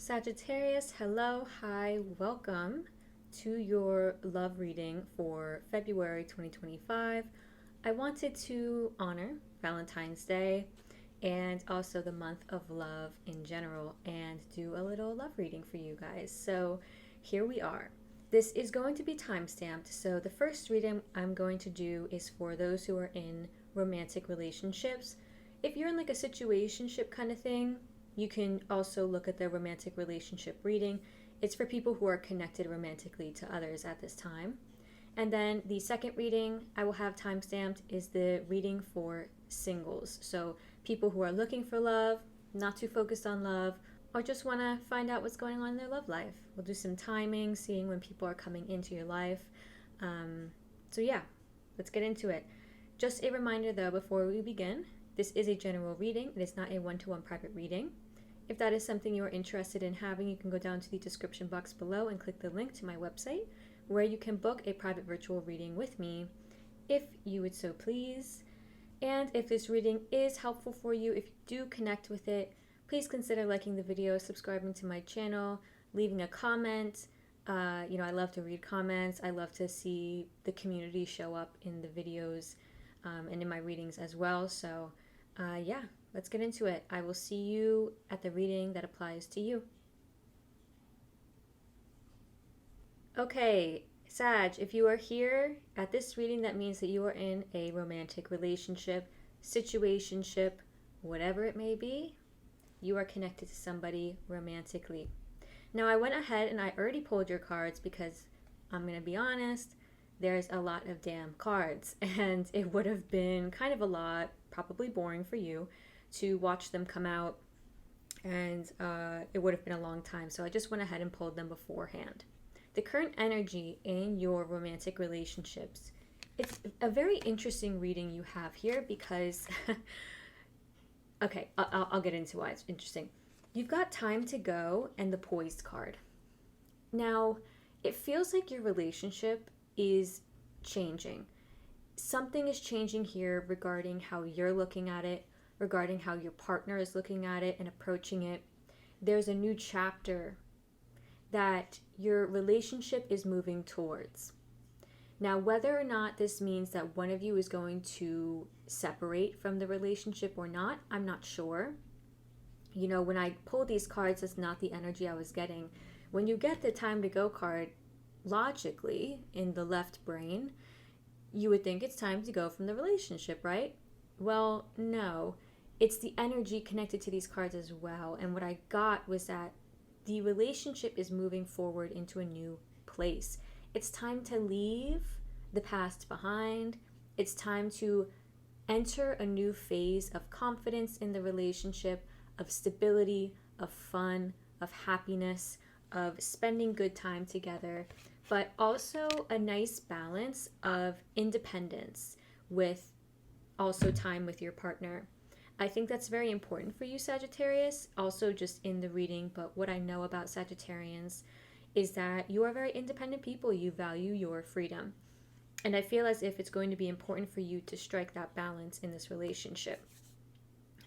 Sagittarius, hello, hi, welcome to your love reading for February 2025. I wanted to honor Valentine's Day and also the month of love in general and do a little love reading for you guys. So here we are. This is going to be time-stamped. So the first reading I'm going to do is for those who are in romantic relationships. If you're in like a situationship kind of thing, you can also look at the romantic relationship reading. It's for people who are connected romantically to others at this time. And then the second reading I will have time-stamped is the reading for singles. So people who are looking for love, not too focused on love, or just want to find out what's going on in their love life. We'll do some timing, seeing when people are coming into your life. So yeah, let's get into it. Just a reminder though, before we begin, this is a general reading. It is not a one-to-one private reading. If that is something you are interested in having, you can go down to the description box below and click the link to my website where you can book a private virtual reading with me if you would so please. And if this reading is helpful for you, if you do connect with it, please consider liking the video, subscribing to my channel, leaving a comment. I love to read comments. I love to see the community show up in the videos and in my readings as well. So yeah, let's get into it. I will see you at the reading that applies to you. Okay, Sag, if you are here at this reading, that means that you are in a romantic relationship, situationship, whatever it may be. You are connected to somebody romantically. Now, I went ahead and I already pulled your cards because I'm going to be honest, there's a lot of damn cards, and it would have been kind of a lot, probably boring for you, to watch them come out, and it would have been a long time. So I just went ahead and pulled them beforehand. The current energy in your romantic relationships. It's a very interesting reading you have here because, okay, I'll get into why it's interesting. You've got time to go and the poised card. Now, it feels like your relationship is changing. Something is changing here regarding how you're looking at it, regarding how your partner is looking at it and approaching it. There's a new chapter that your relationship is moving towards. Now, whether or not this means that one of you is going to separate from the relationship or not, I'm not sure. You know, when I pull these cards, that's not the energy I was getting. When you get the time to go card, logically, in the left brain, you would think it's time to go from the relationship, right? Well, no. It's the energy connected to these cards as well. And what I got was that the relationship is moving forward into a new place. It's time to leave the past behind. It's time to enter a new phase of confidence in the relationship, of stability, of fun, of happiness, of spending good time together, but also a nice balance of independence with also time with your partner. I think that's very important for you, Sagittarius, also just in the reading, but what I know about Sagittarians is that you are very independent people. You value your freedom. And I feel as if it's going to be important for you to strike that balance in this relationship.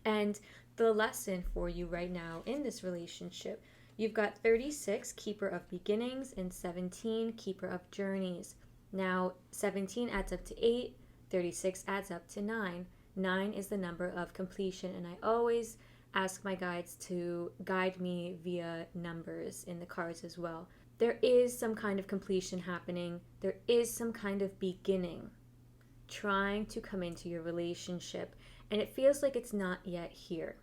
And the lesson for you right now in this relationship, you've got 36, keeper of beginnings, and 17, keeper of journeys. Now, 17 adds up to 8, 36 adds up to 9. 9 is the number of completion, and I always ask my guides to guide me via numbers in the cards as well. There is some kind of completion happening. There is some kind of beginning trying to come into your relationship, and it feels like it's not yet here.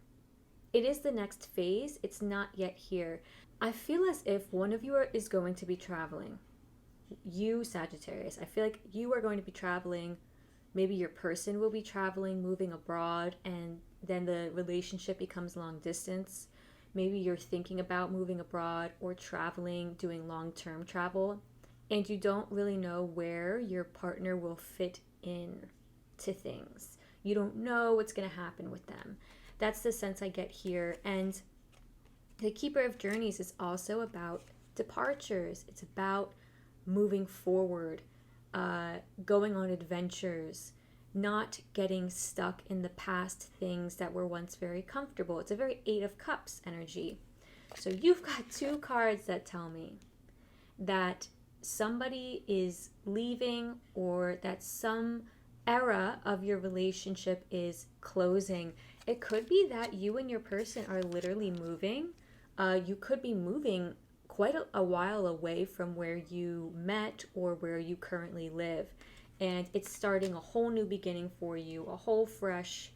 It is the next phase. It's not yet here. I feel as if one of you is going to be traveling. You, Sagittarius, I feel like you are going to be traveling. Maybe your person will be traveling, moving abroad, and then the relationship becomes long distance. Maybe you're thinking about moving abroad or traveling, doing long-term travel, and you don't really know where your partner will fit in to things. You don't know what's going to happen with them. That's the sense I get here. And the Keeper of Journeys is also about departures. It's about moving forward, going on adventures, not getting stuck in the past things that were once very comfortable. It's a very Eight of Cups energy. So you've got two cards that tell me that somebody is leaving, or that some era of your relationship is closing. It could be that you and your person are literally moving. You could be moving quite a while away from where you met or where you currently live. And it's starting a whole new beginning for you, a whole fresh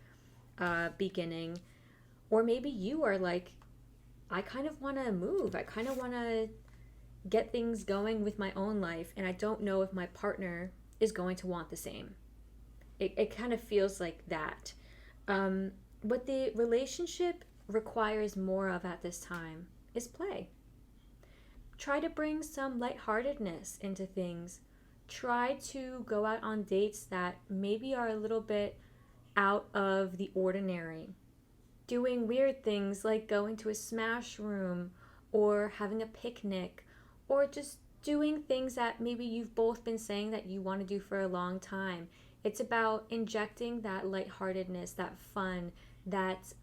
beginning. Or maybe you are like, I kind of want to move. I kind of want to get things going with my own life. And I don't know if my partner is going to want the same. It kind of feels like that. What the relationship requires more of at this time is play. Try to bring some lightheartedness into things. Try to go out on dates that maybe are a little bit out of the ordinary. Doing weird things like going to a smash room or having a picnic, or just doing things that maybe you've both been saying that you want to do for a long time. It's about injecting that lightheartedness, that fun, that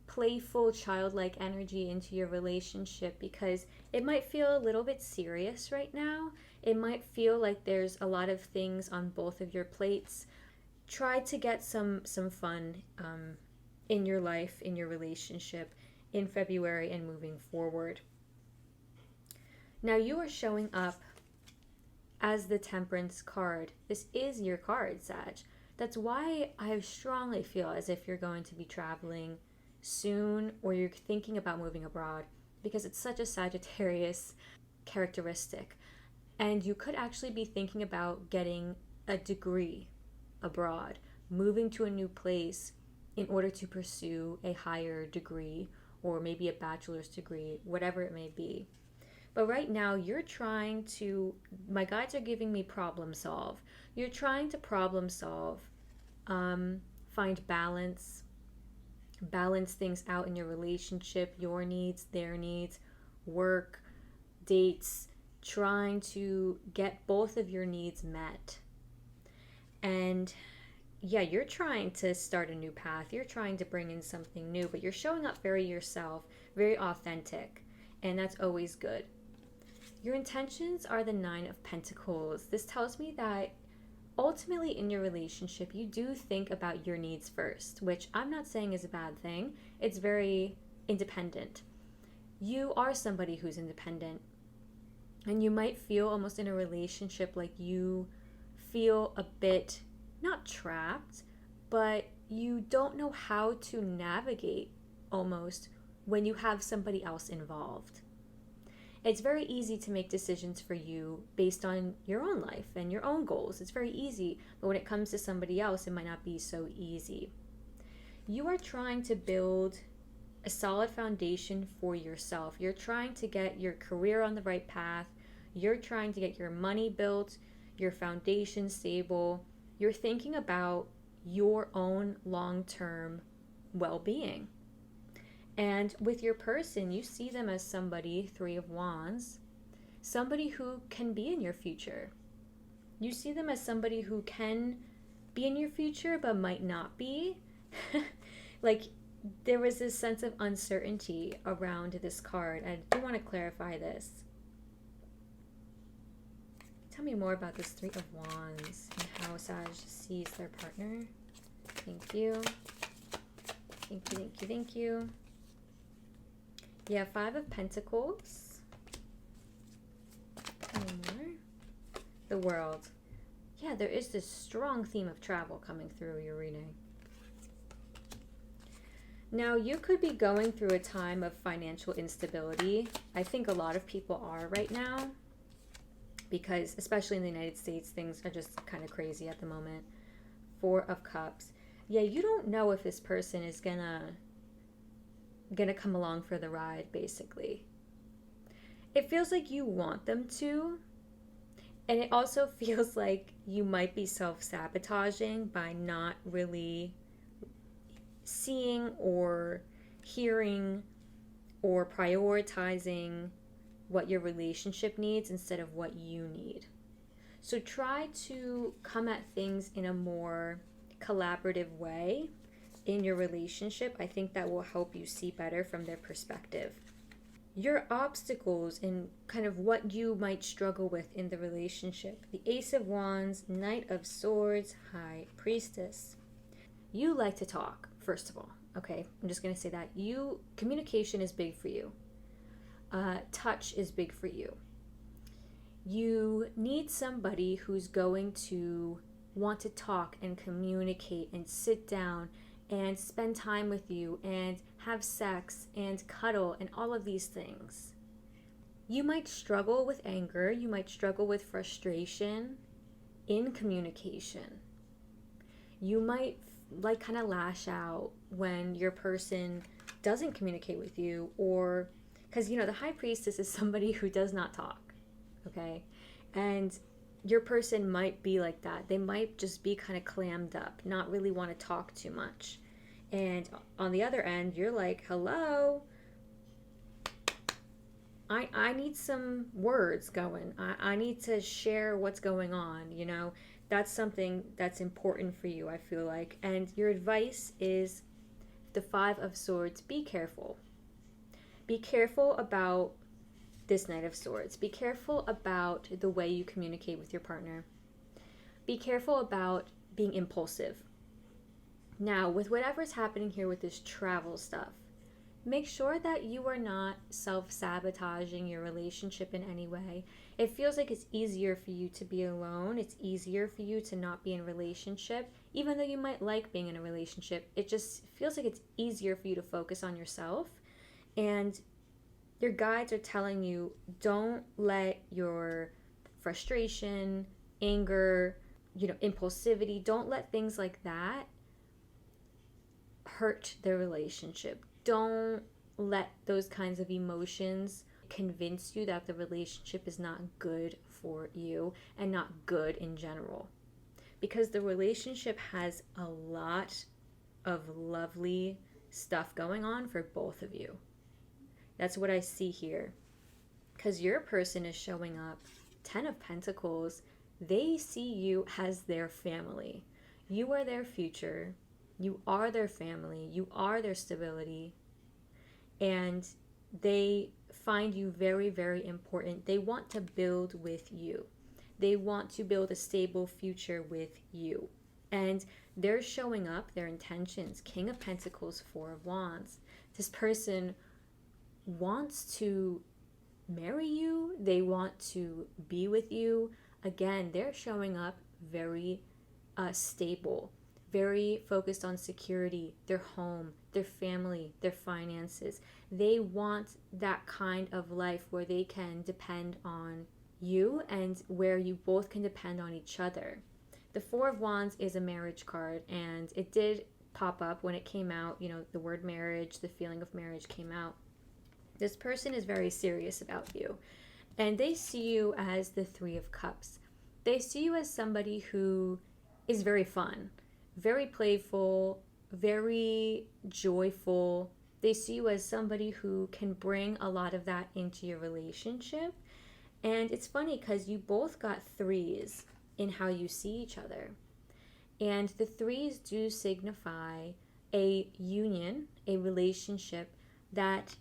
playful, childlike energy into your relationship, because it might feel a little bit serious right now. It might feel like there's a lot of things on both of your plates. Try to get some fun in your life, in your relationship, in February and moving forward. Now you are showing up as the Temperance card. This is your card, Sag. That's why I strongly feel as if you're going to be traveling soon, or you're thinking about moving abroad, because it's such a Sagittarius characteristic. And you could actually be thinking about getting a degree abroad, moving to a new place in order to pursue a higher degree, or maybe a bachelor's degree, whatever it may be. But right now, you're trying to, my guides are giving me problem solve. You're trying to problem solve, find balance things out in your relationship, your needs, their needs, work, dates, trying to get both of your needs met. And yeah, you're trying to start a new path. You're trying to bring in something new, but you're showing up very yourself, very authentic, and that's always good. Your intentions are the 9 of Pentacles. This tells me that ultimately in your relationship, you do think about your needs first, which I'm not saying is a bad thing. It's very independent. You are somebody who's independent, and you might feel almost in a relationship like you feel a bit, not trapped, but you don't know how to navigate almost when you have somebody else involved. It's very easy to make decisions for you based on your own life and your own goals. It's very easy, but when it comes to somebody else, it might not be so easy. You are trying to build a solid foundation for yourself. You're trying to get your career on the right path. You're trying to get your money built, your foundation stable. You're thinking about your own long-term well-being. And with your person, you see them as somebody, 3 of Wands, somebody who can be in your future. You see them as somebody who can be in your future but might not be. Like, there was this sense of uncertainty around this card. I do want to clarify this. Tell me more about this 3 of Wands and how Sag sees their partner. Thank you. Thank you, thank you, thank you. Yeah, 5 of Pentacles. Any more? The World. Yeah, there is this strong theme of travel coming through your reading. Now, you could be going through a time of financial instability. I think a lot of people are right now, because especially in the United States, things are just kind of crazy at the moment. 4 of Cups. Yeah, you don't know if this person is gonna come along for the ride, basically. It feels like you want them to, and it also feels like you might be self-sabotaging by not really seeing or hearing or prioritizing what your relationship needs instead of what you need. So try to come at things in a more collaborative way in your relationship. I think that will help you see better from their perspective. your obstacles and kind of what you might struggle with in the relationship. The Ace of Wands, Knight of Swords, High Priestess. You like to talk, first of all. Okay, I'm just going to say that. Communication is big for you. Touch is big for you. You need somebody who's going to want to talk and communicate and sit down and spend time with you and have sex and cuddle and all of these things. You might struggle with anger. You might struggle with frustration in communication. You might kind of lash out when your person doesn't communicate with you, or because the High Priestess is somebody who does not talk. Okay, and your person might be like that. They might just be kind of clammed up, not really want to talk too much. And on the other end, you're like, hello, I need some words going. I need to share what's going on, That's something that's important for you, I feel like. And your advice is the Five of Swords. Be careful. Be careful about this Knight of Swords. Be careful about the way you communicate with your partner. Be careful about being impulsive. Now, with whatever's happening here with this travel stuff, make sure that you are not self-sabotaging your relationship in any way. It feels like it's easier for you to be alone. It's easier for you to not be in a relationship. Even though you might like being in a relationship, it just feels like it's easier for you to focus on yourself. And your guides are telling you, don't let your frustration, anger, impulsivity, don't let things like that hurt the relationship. Don't let those kinds of emotions convince you that the relationship is not good for you and not good in general. Because the relationship has a lot of lovely stuff going on for both of you. That's what I see here. Because your person is showing up, 10 of Pentacles, they see you as their family. You are their future. You are their family. You are their stability. And they find you very, very important. They want to build with you. They want to build a stable future with you. And they're showing up, their intentions. King of Pentacles, Four of Wands. This person wants to marry you. They want to be with you. Again, they're showing up very stable, very focused on security, their home, their family, their finances. They want that kind of life where they can depend on you and where you both can depend on each other. The Four of Wands is a marriage card, and it did pop up when it came out. The word marriage, the feeling of marriage came out. This person is very serious about you, and they see you as the Three of Cups. They see you as somebody who is very fun, very playful, very joyful. They see you as somebody who can bring a lot of that into your relationship. And it's funny because you both got threes in how you see each other. And the threes do signify a union, a relationship that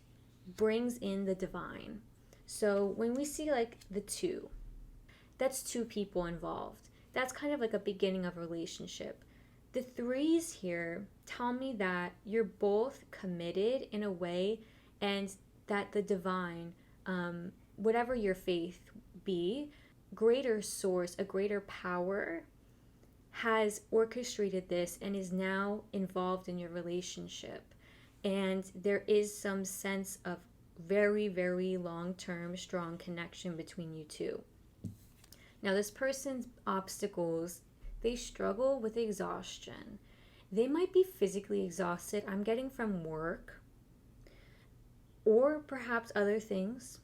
brings in the divine. So when we see like the two, that's two people involved. That's kind of like a beginning of a relationship. The threes here tell me that you're both committed in a way, and that the divine, whatever your faith be, greater source, a greater power has orchestrated this and is now involved in your relationship. And there is some sense of very, very long-term, strong connection between you two. Now, this person's obstacles, they struggle with exhaustion. They might be physically exhausted, I'm getting from work, or perhaps other things.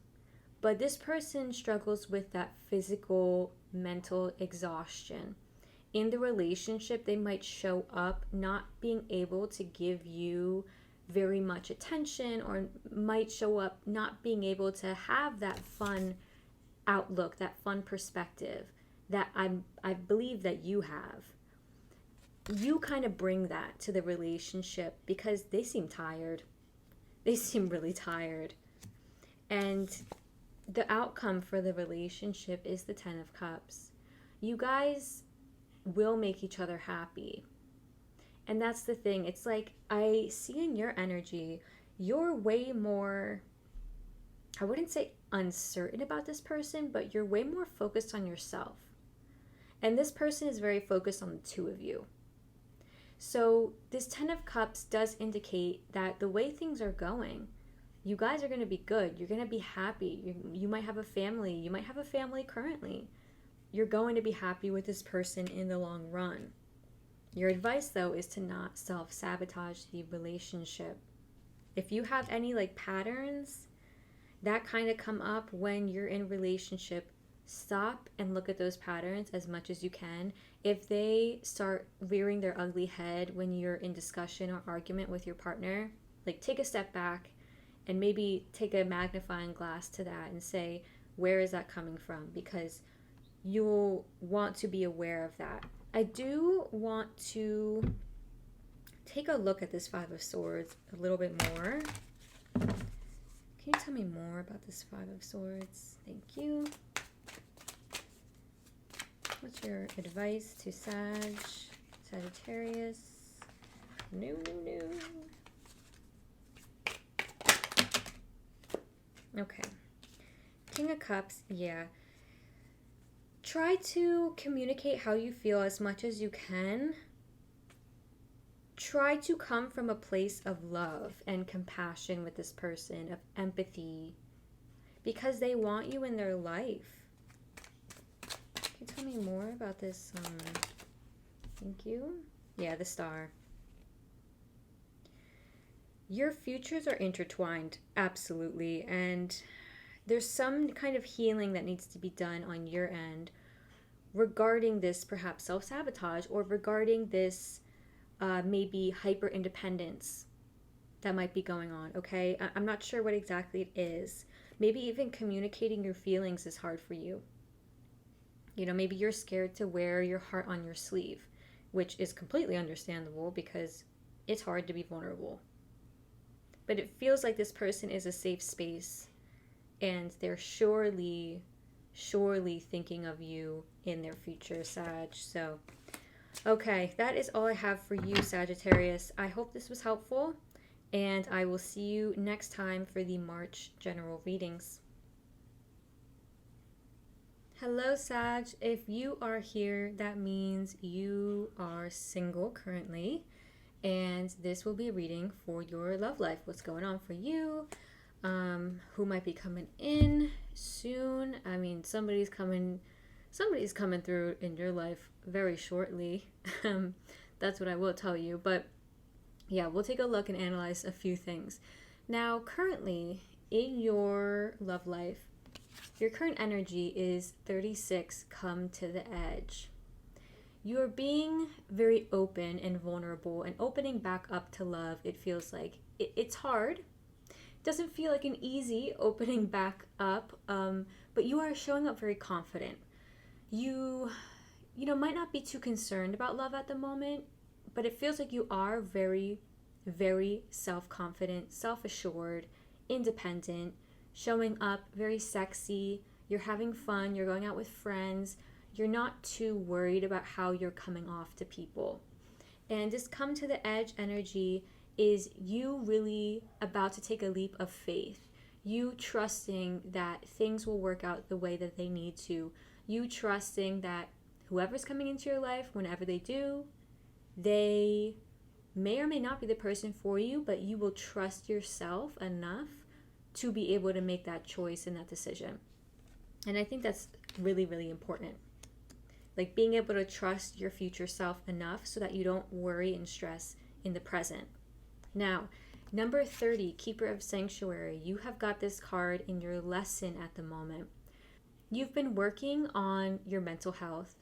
But this person struggles with that physical, mental exhaustion. In the relationship, they might show up not being able to give you very much attention, or might show up not being able to have that fun outlook, that fun perspective that I believe that you have. You kind of bring that to the relationship because they seem tired. They seem really tired. And the outcome for the relationship is the Ten of Cups. You guys will make each other happy. And that's the thing. It's like I see in your energy, you're way more, I wouldn't say uncertain about this person, but you're way more focused on yourself. And this person is very focused on the two of you. So this Ten of Cups does indicate that the way things are going, you guys are going to be good. You're going to be happy. You might have a family. You might have a family currently. You're going to be happy with this person in the long run. Your advice, though, is to not self-sabotage the relationship. If you have any like patterns that kind of come up when you're in relationship, stop and look at those patterns as much as you can. If they start rearing their ugly head when you're in discussion or argument with your partner, like take a step back and maybe take a magnifying glass to that and say, where is that coming from? Because you'll want to be aware of that. I do want to take a look at this Five of Swords a little bit more. Can you tell me more about this Five of Swords? Thank you. What's your advice to Sagittarius? No. Okay. King of Cups, yeah. Try to communicate how you feel as much as you can. Try to come from a place of love and compassion with this person, of empathy, because they want you in their life. Can you tell me more about this? Thank you. Yeah, the Star. Your futures are intertwined, absolutely, and there's some kind of healing that needs to be done on your end regarding this perhaps self-sabotage, or regarding this maybe hyper-independence that might be going on, okay? I'm not sure what exactly it is. Maybe even communicating your feelings is hard for you. You know, maybe you're scared to wear your heart on your sleeve, which is completely understandable because it's hard to be vulnerable. But it feels like this person is a safe space, and they're surely thinking of you in their future, Sag. So, okay, that is all I have for you, Sagittarius. I hope this was helpful, and I will see you next time for the March general readings. Hello, Sag. If you are here, that means you are single currently, and this will be a reading for your love life. What's going on for you? Who might be coming in soon? I mean, somebody's coming through in your life very shortly. That's what I will tell you. But yeah, we'll take a look and analyze a few things. Now, currently in your love life, your current energy is 36, come to the edge. You're being very open and vulnerable and opening back up to love. It feels like it's hard. Doesn't feel like an easy opening back up, but you are showing up very confident. You might not be too concerned about love at the moment, but it feels like you are very, very self-confident, self-assured, independent, showing up very sexy. You're having fun. You're going out with friends. You're not too worried about how you're coming off to people. And this come to the edge energy is you really about to take a leap of faith. You trusting that things will work out the way that they need to. You trusting that whoever's coming into your life, whenever they do, they may or may not be the person for you, but you will trust yourself enough to be able to make that choice and that decision. And I think that's really, really important. Like being able to trust your future self enough so that you don't worry and stress in the present. Now, number 30, Keeper of Sanctuary. You have got this card in your lesson at the moment. You've been working on your mental health,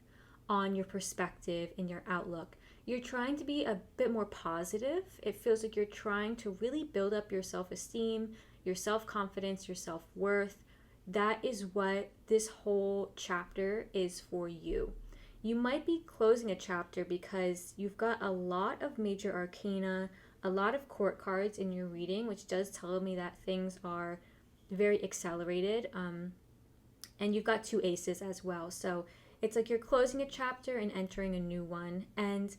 on your perspective, and your outlook. You're trying to be a bit more positive. It feels like you're trying to really build up your self-esteem, your self-confidence, your self-worth. That is what this whole chapter is for you. You might be closing a chapter because you've got a lot of major arcana, a lot of court cards in your reading, which does tell me that things are very accelerated. And you've got two aces as well. So it's like you're closing a chapter and entering a new one. And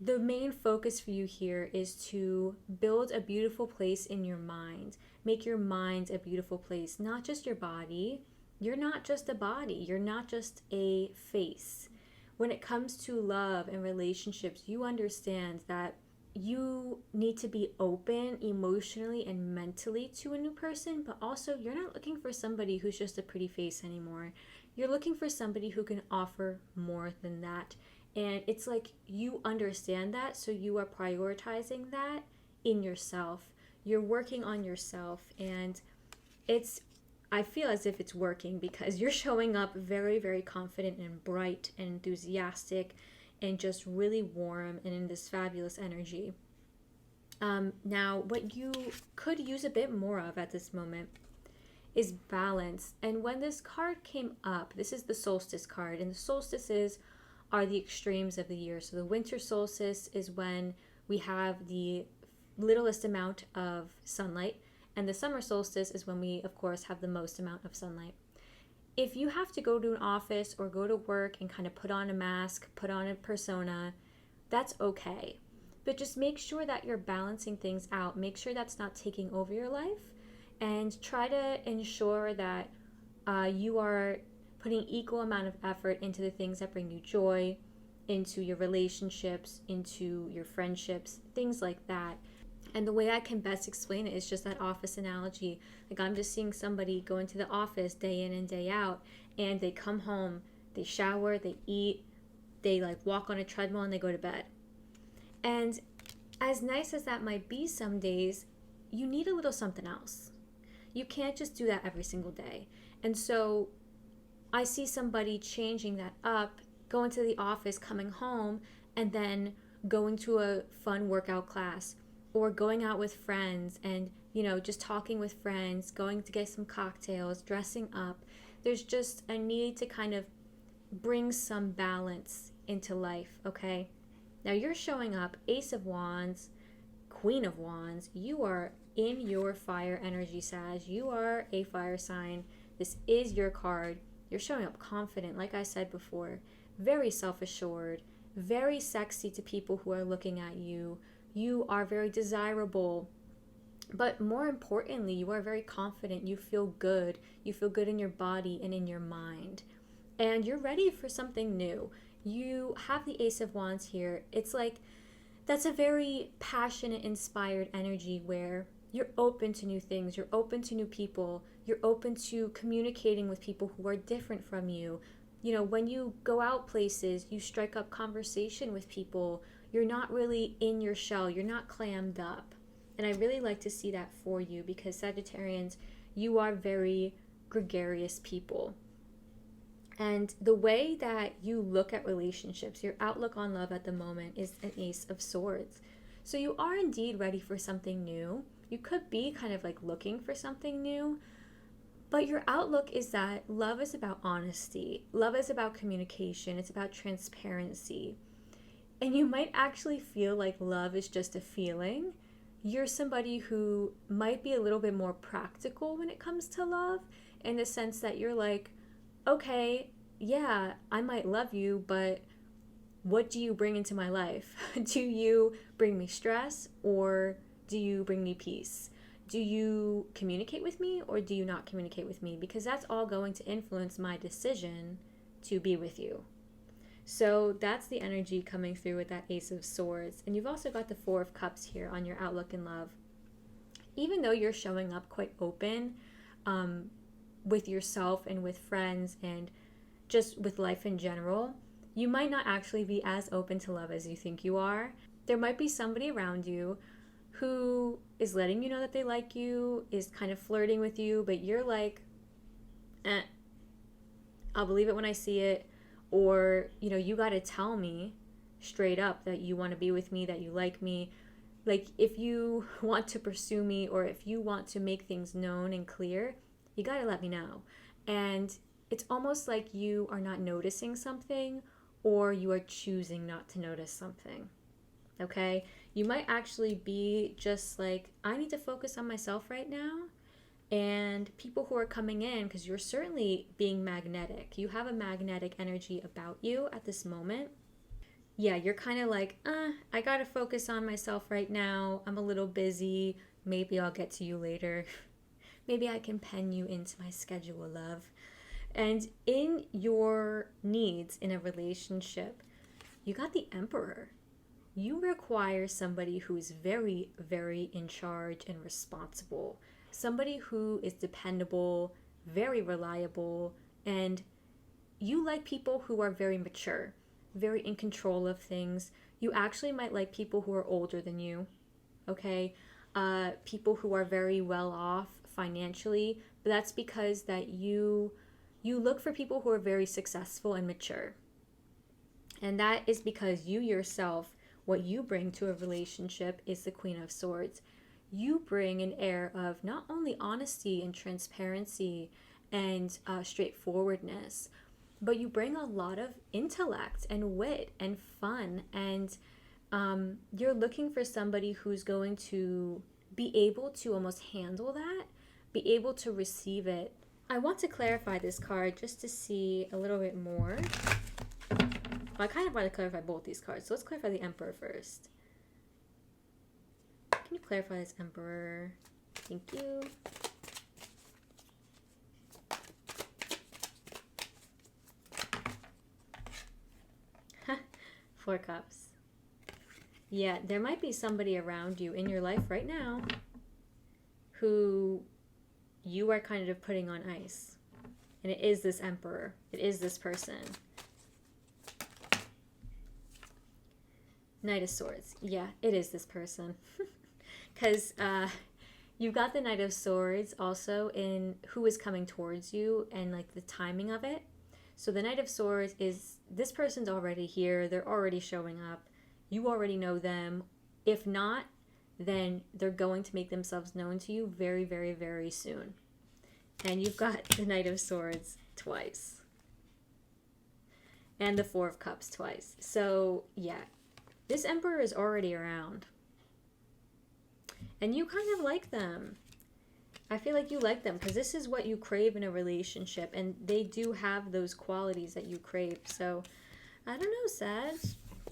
the main focus for you here is to build a beautiful place in your mind. Make your mind a beautiful place, not just your body. You're not just a body. You're not just a face. When it comes to love and relationships, you understand that you need to be open emotionally and mentally to a new person, but also you're not looking for somebody who's just a pretty face anymore. You're looking for somebody who can offer more than that. And it's like you understand that, so you are prioritizing that in yourself. You're working on yourself, and I feel as if it's working because you're showing up very, very confident and bright and enthusiastic and just really warm and in this fabulous energy. Now, what you could use a bit more of at this moment is balance. And when this card came up, this is the solstice card, and the solstices are the extremes of the year. So the winter solstice is when we have the littlest amount of sunlight, and the summer solstice is when we, of course, have the most amount of sunlight. If you have to go to an office or go to work and kind of put on a mask, put on a persona, that's okay. But just make sure that you're balancing things out. Make sure that's not taking over your life, and try to ensure that you are putting equal amount of effort into the things that bring you joy, into your relationships, into your friendships, things like that. And the way I can best explain it is just that office analogy. Like, I'm just seeing somebody go into the office day in and day out, and they come home, they shower, they eat, they like walk on a treadmill, and they go to bed. And as nice as that might be some days, you need a little something else. You can't just do that every single day. And so I see somebody changing that up, going to the office, coming home, and then going to a fun workout class, or going out with friends and, just talking with friends, going to get some cocktails, dressing up. There's just a need to kind of bring some balance into life, okay? Now you're showing up Ace of Wands, Queen of Wands. You are in your fire energy, Sag. You are a fire sign. This is your card. You're showing up confident, like I said before, very self-assured, very sexy to people who are looking at you. You are very desirable, but more importantly, you are very confident. You feel good. You feel good in your body and in your mind, and you're ready for something new. You have the Ace of Wands here. It's like that's a very passionate, inspired energy where you're open to new things, you're open to new people, you're open to communicating with people who are different from you. When you go out places, you strike up conversation with people. You're not really in your shell, you're not clammed up. And I really like to see that for you because Sagittarians, you are very gregarious people. And the way that you look at relationships, your outlook on love at the moment is an Ace of Swords. So you are indeed ready for something new. You could be kind of like looking for something new, but your outlook is that love is about honesty. Love is about communication. It's about transparency. And you might actually feel like love is just a feeling. You're somebody who might be a little bit more practical when it comes to love, in the sense that you're like, okay, yeah, I might love you, but what do you bring into my life? Do you bring me stress, or do you bring me peace? Do you communicate with me, or do you not communicate with me? Because that's all going to influence my decision to be with you. So that's the energy coming through with that Ace of Swords. And you've also got the Four of Cups here on your outlook in love. Even though you're showing up quite open with yourself and with friends and just with life in general, you might not actually be as open to love as you think you are. There might be somebody around you who is letting you know that they like you, is kind of flirting with you, but you're like, I'll believe it when I see it. Or, you got to tell me straight up that you want to be with me, that you like me. Like, if you want to pursue me, or if you want to make things known and clear, you got to let me know. And it's almost like you are not noticing something, or you are choosing not to notice something. Okay? You might actually be just like, I need to focus on myself right now. and people who are coming in, because you're certainly being magnetic. You have a magnetic energy about you at this moment. Yeah, you're kind of like, I gotta focus on myself right now. I'm a little busy. Maybe I'll get to you later. Maybe I can pen you into my schedule, love. And in your needs in a relationship, you got the Emperor. You require somebody who is very, very in charge and responsible. Somebody who is dependable, very reliable, and you like people who are very mature, very in control of things. You actually might like people who are older than you, okay? People who are very well off financially, but that's because that you look for people who are very successful and mature. And that is because you yourself, what you bring to a relationship is the Queen of Swords. You bring an air of not only honesty and transparency and straightforwardness, but you bring a lot of intellect and wit and fun. And you're looking for somebody who's going to be able to almost handle that, be able to receive it. I want to clarify this card just to see a little bit more. Well, I kind of want to clarify both these cards. So let's clarify the Emperor first. Can you clarify this Emperor? Thank you. Four Cups. Yeah, there might be somebody around you in your life right now who you are kind of putting on ice. And it is this Emperor. It is this person. Knight of Swords. Yeah, it is this person. Because you've got the Knight of Swords also in who is coming towards you and like the timing of it. So the Knight of Swords is, this person's already here. They're already showing up. You already know them. If not, then they're going to make themselves known to you very, very, very soon. And you've got the Knight of Swords twice. And the Four of Cups twice. So, yeah. This Emperor is already around. And you kind of like them. I feel like you like them because this is what you crave in a relationship. And they do have those qualities that you crave. So, I don't know, Sag.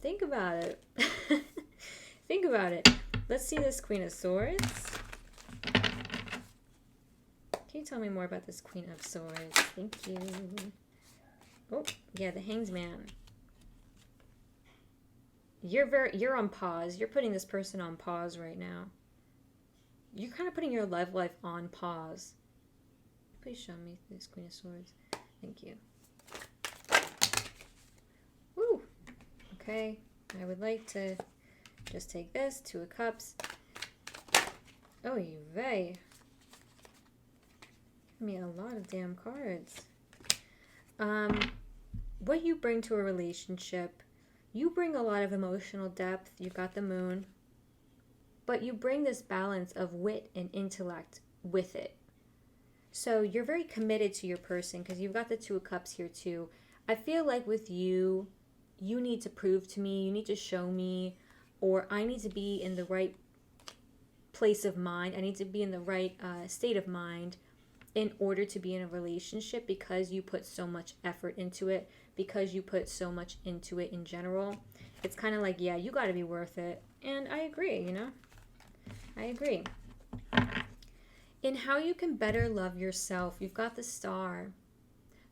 Think about it. Think about it. Let's see this Queen of Swords. Can you tell me more about this Queen of Swords? Thank you. Oh, yeah, the Hanged Man. You're on pause. You're putting this person on pause right now. You're kind of putting your love life on pause. Please show me this Queen of Swords. Thank you. Woo! Okay, I would like to just take this, Two of Cups. Oh, you vey. Give me a lot of damn cards. What you bring to a relationship, you bring a lot of emotional depth. You've got the Moon. But you bring this balance of wit and intellect with it. So you're very committed to your person because you've got the Two of Cups here too. I feel like with you, you need to prove to me, you need to show me, or I need to be in the right place of mind. I need to be in the right state of mind in order to be in a relationship because you put so much effort into it, because you put so much into it in general. It's kind of like, yeah, you got to be worth it. And I agree, you know? I agree. In how you can better love yourself, you've got the Star.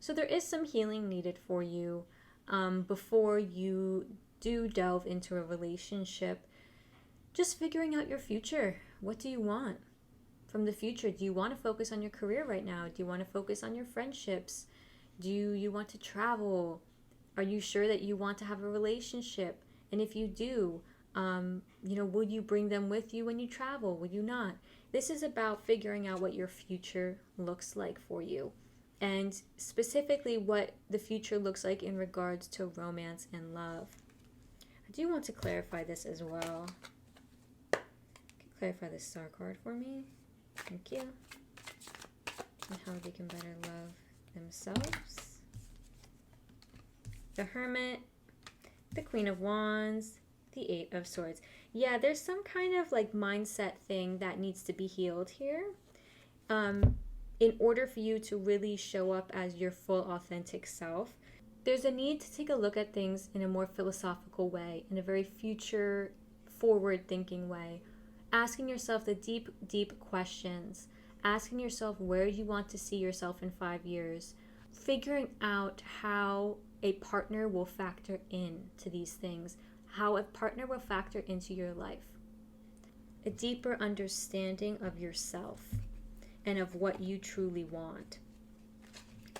So there is some healing needed for you before you do delve into a relationship. Just figuring out your future. What do you want from the future? Do you want to focus on your career right now? Do you want to focus on your friendships? Do you want to travel? Are you sure that you want to have a relationship? And if you do, will you bring them with you when you travel? Will you not? This is about figuring out what your future looks like for you. And specifically what the future looks like in regards to romance and love. I do want to clarify this as well. Can you clarify the Star card for me? Thank you. And how they can better love themselves. The Hermit, the Queen of Wands, the Eight of Swords. Yeah, there's some kind of like mindset thing that needs to be healed here. in order for you to really show up as your full authentic self, there's a need to take a look at things in a more philosophical way, in a very future forward thinking way, asking yourself the deep, deep questions, asking yourself where you want to see yourself in 5 years, figuring out how a partner will factor into these things, how a partner will factor into your life. A deeper understanding of yourself and of what you truly want.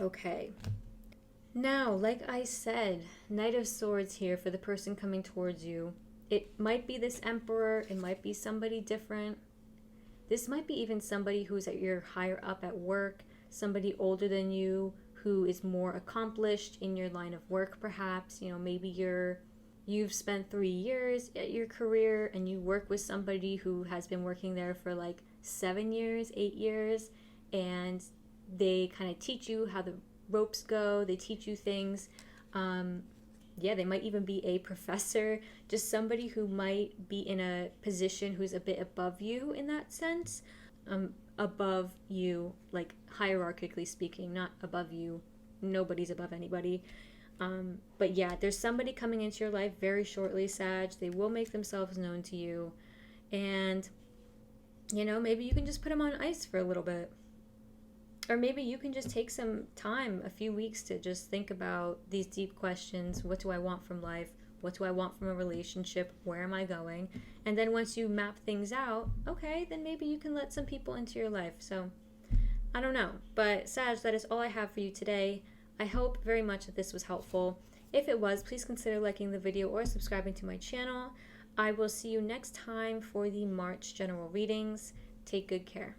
Okay. Now, like I said, Knight of Swords here for the person coming towards you. It might be this Emperor, it might be somebody different. This might be even somebody who's at your higher up at work, somebody older than you who is more accomplished in your line of work perhaps. You know, maybe you've spent 3 years at your career and you work with somebody who has been working there for like 7 years, 8 years, and they kind of teach you how the ropes go, they teach you things. They might even be a professor, just somebody who might be in a position who's a bit above you in that sense. Above you, like hierarchically speaking, not above you. Nobody's above anybody. But yeah, there's somebody coming into your life very shortly, Sag. They will make themselves known to you. And, maybe you can just put them on ice for a little bit. Or maybe you can just take some time, a few weeks, to just think about these deep questions. What do I want from life? What do I want from a relationship? Where am I going? And then once you map things out, okay, then maybe you can let some people into your life. So, I don't know. But Sag, that is all I have for you today. I hope very much that this was helpful. If it was, please consider liking the video or subscribing to my channel. I will see you next time for the March general readings. Take good care.